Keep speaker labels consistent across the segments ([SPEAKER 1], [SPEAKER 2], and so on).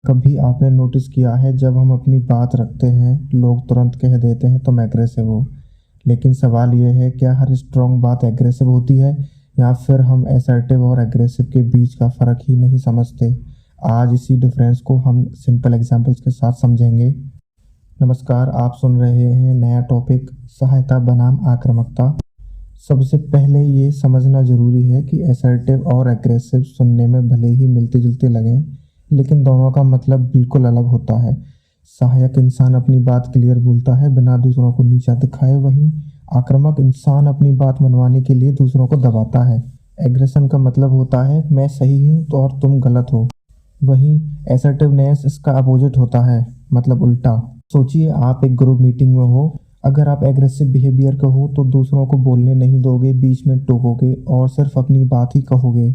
[SPEAKER 1] कभी आपने नोटिस किया है जब हम अपनी बात रखते हैं लोग तुरंत कह देते हैं तुम एग्रेसिव हो। लेकिन सवाल यह है, क्या हर स्ट्रॉन्ग बात एग्रेसिव होती है या फिर हम असर्टिव और एग्रेसिव के बीच का फ़र्क ही नहीं समझते। आज इसी डिफरेंस को हम सिंपल एग्जांपल्स के साथ समझेंगे। नमस्कार, आप सुन रहे हैं नया टॉपिक सहायता बनाम आक्रामकता। सबसे पहले ये समझना ज़रूरी है कि असर्टिव और एग्रेसिव सुनने में भले ही मिलते जुलते लगें, लेकिन दोनों का मतलब बिल्कुल अलग होता है। सहायक इंसान अपनी बात क्लियर बोलता है बिना दूसरों को नीचा दिखाए, वहीं आक्रामक इंसान अपनी बात मनवाने के लिए दूसरों को दबाता है। एग्रेशन का मतलब होता है मैं सही हूँ तो और तुम गलत हो। वहीं असर्टिवनेस इसका अपोजिट होता है, मतलब उल्टा। सोचिए, आप एक ग्रुप मीटिंग में हो। अगर आप एग्रेसिव बिहेवियर का हो तो दूसरों को बोलने नहीं दोगे, बीच में टोकोगे और सिर्फ अपनी बात ही कहोगे।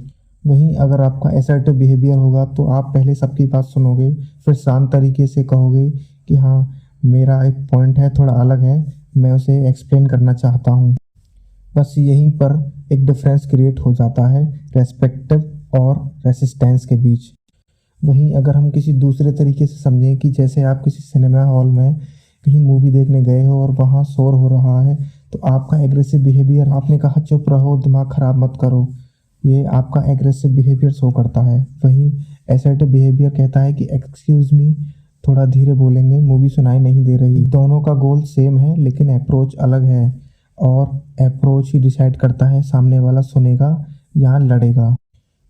[SPEAKER 1] वहीं अगर आपका असर्टिव बिहेवियर होगा तो आप पहले सबकी बात सुनोगे, फिर शांत तरीके से कहोगे कि हाँ, मेरा एक पॉइंट है, थोड़ा अलग है, मैं उसे एक्सप्लेन करना चाहता हूँ। बस यहीं पर एक डिफरेंस क्रिएट हो जाता है रेस्पेक्टिव और रेसिस्टेंस के बीच। वहीं अगर हम किसी दूसरे तरीके से समझें कि जैसे आप किसी सिनेमा हॉल में कहीं मूवी देखने गए हो और वहाँ शोर हो रहा है, तो आपका एग्रेसिव बिहेवियर, आपने कहा चुप रहो, दिमाग ख़राब मत करो, ये आपका एग्रेसिव बिहेवियर शो करता है। वहीं असर्टिव बिहेवियर कहता है कि एक्सक्यूज़ मी, थोड़ा धीरे बोलेंगे, मूवी सुनाई नहीं दे रही। दोनों का गोल सेम है लेकिन अप्रोच अलग है, और अप्रोच ही डिसाइड करता है सामने वाला सुनेगा या लड़ेगा।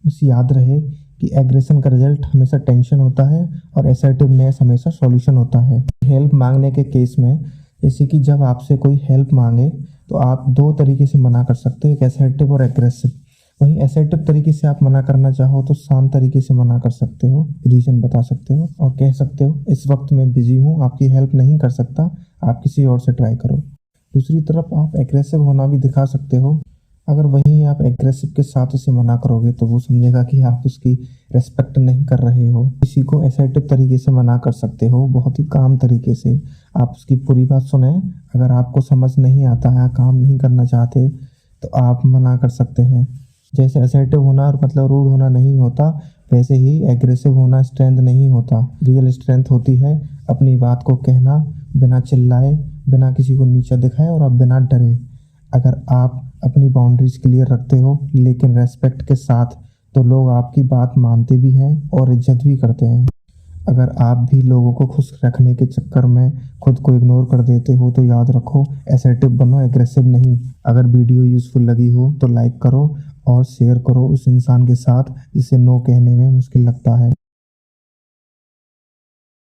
[SPEAKER 1] बस याद रहे कि एग्रेशन का रिजल्ट हमेशा टेंशन होता है और असर्टिवनेस हमेशा सॉल्यूशन होता है। हेल्प मांगने के केस में, जैसे कि जब आपसे कोई हेल्प मांगे तो आप दो तरीके से मना कर सकते हो, एक असर्टिव और एग्रेसिव। वहीं असर्टिव तरीके से आप मना करना चाहो तो शांत तरीके से मना कर सकते हो, रीज़न बता सकते हो और कह सकते हो इस वक्त मैं बिजी हूँ, आपकी हेल्प नहीं कर सकता, आप किसी और से ट्राई करो। दूसरी तरफ आप एग्रेसिव होना भी दिखा सकते हो। अगर वहीं आप एग्रेसिव के साथ उसे मना करोगे तो वो समझेगा कि आप उसकी रेस्पेक्ट नहीं कर रहे हो। किसी को असर्टिव तरीके से मना कर सकते हो, बहुत ही काम तरीके से। आप उसकी पूरी बात सुने, अगर आपको समझ नहीं आता है, काम नहीं करना चाहते, तो आप मना कर सकते हैं। जैसे असर्टिव होना और मतलब रूड होना नहीं होता, वैसे ही एग्रेसिव होना स्ट्रेंथ नहीं होता। रियल स्ट्रेंथ होती है अपनी बात को कहना बिना चिल्लाए, बिना किसी को नीचा दिखाए और अब बिना डरे। अगर आप अपनी बाउंड्रीज क्लियर रखते हो लेकिन रेस्पेक्ट के साथ, तो लोग आपकी बात मानते भी हैं और इज्जत भी करते हैं। अगर आप भी लोगों को खुश रखने के चक्कर में खुद को इग्नोर कर देते हो तो याद रखो, असर्टिव बनो, एग्रेसिव नहीं। अगर वीडियो यूज़फुल लगी हो तो लाइक करो और शेयर करो उस इंसान के साथ जिसे नो कहने में मुश्किल लगता है।